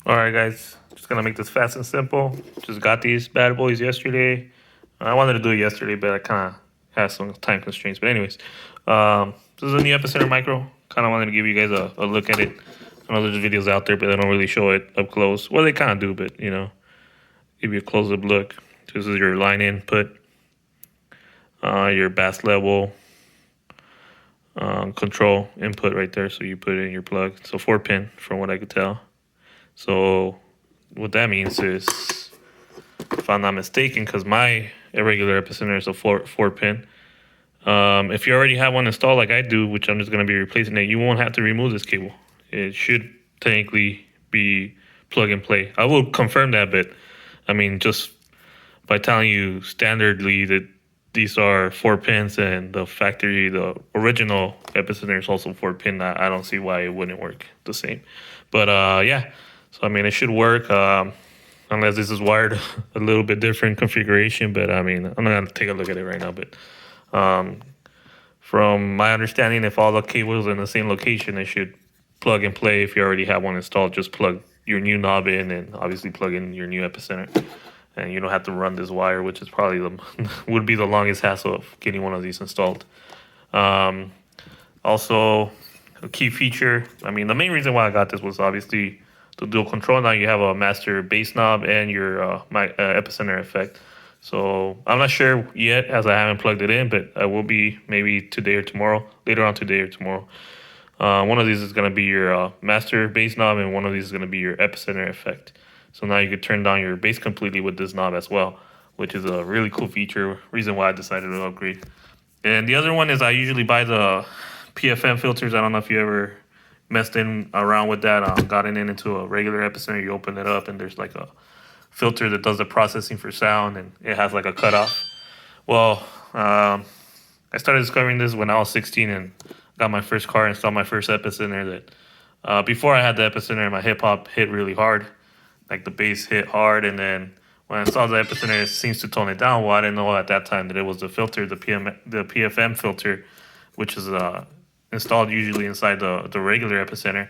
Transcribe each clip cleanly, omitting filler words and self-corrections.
All right, guys, just gonna make this fast and simple. Just got these bad boys yesterday. I wanted to do it yesterday, but I kind of had some time constraints. But anyways, this is a new Epicenter Micro. Kind of wanted to give you guys a look at it. I know there's videos out there, but they don't really show it up close. Well, they kind of do, but give you a close-up look. This is your line input, your bass level, control input right there. So you put in your plug. So 4-pin, from what I could tell. So what that means is, if I'm not mistaken, because my irregular epicenter is a four pin. If you already have one installed like I do, which I'm just going to be replacing it, you won't have to remove this cable. It should technically be plug and play. I will confirm that, but I mean, just by telling you standardly that these are 4 pins and the original epicenter is also 4 pin, I don't see why it wouldn't work the same. But yeah, so I mean, it should work. Unless this is wired a little bit different configuration. But I mean, I'm not gonna take a look at it right now. But um, from my understanding, if all the cables are in the same location, it should plug and play. If you already have one installed, just plug your new knob in and obviously plug in your new epicenter, and you don't have to run this wire, which is probably would be the longest hassle of getting one of these installed. Um, Also, a key feature. I mean, the main reason why I got this was obviously the dual control. Now you have a master bass knob and your epicenter effect. So I'm not sure yet, as I haven't plugged it in, but I will be maybe today or tomorrow, later on today or tomorrow. One of these is going to be your master bass knob, and one of these is going to be your epicenter effect. So now you could turn down your bass completely with this knob as well, which is a really cool feature. Reason why I decided to upgrade. And the other one is I usually buy the PFM filters. I don't know if you ever messed in around with that. Gotten into a regular epicenter. You open it up and there's like a filter that does the processing for sound, and it has like a cutoff. Well, I started discovering this when I was 16 and got my first car, installed my first epicenter. That before I had the epicenter, my hip hop hit really hard, like the bass hit hard, and then when I installed the epicenter, it seems to tone it down. Well, I didn't know at that time that it was the filter, the PFM filter, which is installed usually inside the regular epicenter,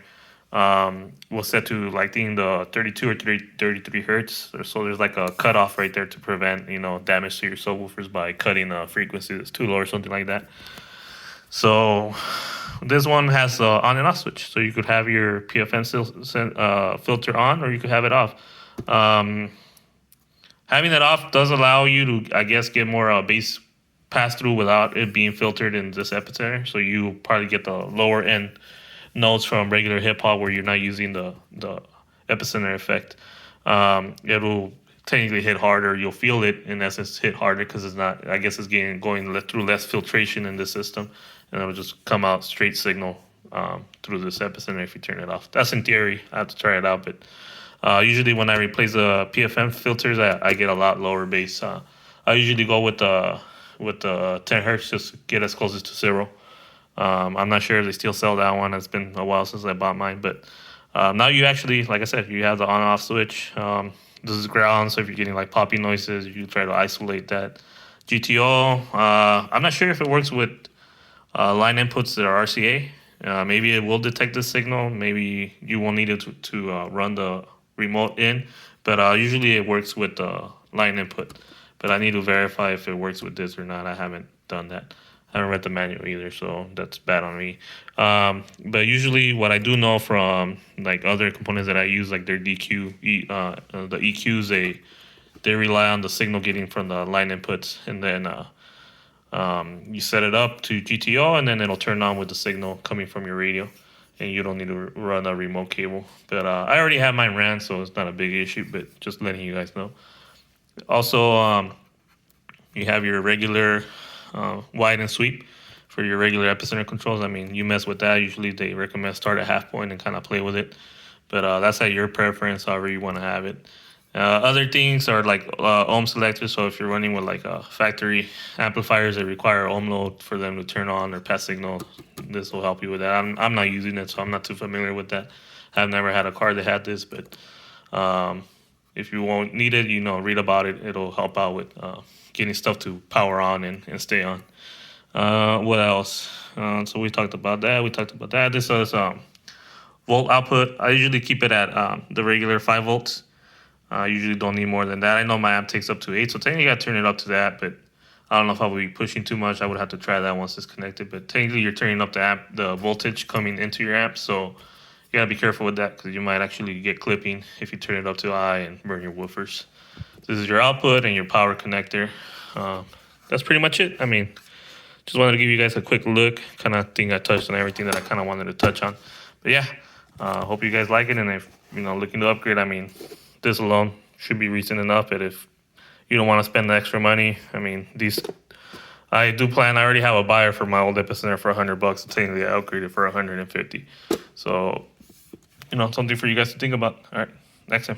was set to like the 32 or 33 hertz. So there's like a cutoff right there to prevent damage to your subwoofers by cutting a frequency that's too low or something like that. So this one has on and off switch, so you could have your PFM filter on, or you could have it off. Um, Having that off does allow you to, I guess, get more bass pass through without it being filtered in this epicenter. So you probably get the lower end notes from regular hip hop where you're not using the epicenter effect. It'll technically hit harder. You'll feel it in essence hit harder because it's not. I guess it's going through less filtration in the system, and it'll just come out straight signal through this epicenter if you turn it off. That's in theory. I have to try it out, but usually when I replace the PFM filters, I get a lot lower bass. I usually go with the 10 hertz just to get as close as to zero. I'm not sure if they still sell that one. It's been a while since I bought mine, but now you actually, like I said, you have the on-off switch. This is ground, so if you're getting like popping noises, you try to isolate that. GTO, I'm not sure if it works with line inputs that are RCA. Maybe it will detect the signal. Maybe you won't need it to run the remote in, but usually it works with the line input. But I need to verify if it works with this or not. I haven't done that. I haven't read the manual either, so that's bad on me. But usually, what I do know from like other components that I use, like their the EQs, they rely on the signal getting from the line inputs, and then you set it up to GTO, and then it'll turn on with the signal coming from your radio, and you don't need to run a remote cable. But I already have mine ran, so it's not a big issue. But just letting you guys know. Also, you have your regular wide and sweep for your regular epicenter controls. I mean, you mess with that. Usually they recommend start at half point and kind of play with it. But that's at your preference, however you want to have it. Other things are like ohm selectors. So if you're running with like factory amplifiers that require ohm load for them to turn on or pass signal, this will help you with that. I'm not using it, so I'm not too familiar with that. I've never had a car that had this, but if you won't need it, read about it. It'll help out with getting stuff to power on and stay on. What else? So we talked about that. This is volt output, I usually keep it at the regular 5 volts. I usually don't need more than that. I know my amp takes up to 8, so technically I turn it up to that, but I don't know if I would be pushing too much. I would have to try that once it's connected. But technically, you're turning up the voltage coming into your amp, so you gotta be careful with that because you might actually get clipping if you turn it up too high and burn your woofers. This is your output and your power connector. That's pretty much it. I mean, just wanted to give you guys a quick look. Kind of think I touched on everything that I kind of wanted to touch on. But yeah, hope you guys like it. And if looking to upgrade, I mean, this alone should be reason enough. But if you don't want to spend the extra money, I mean, I do plan. I already have a buyer for my old Epicenter for $100. So technically, I upgraded for $150. So something for you guys to think about. All right, next time.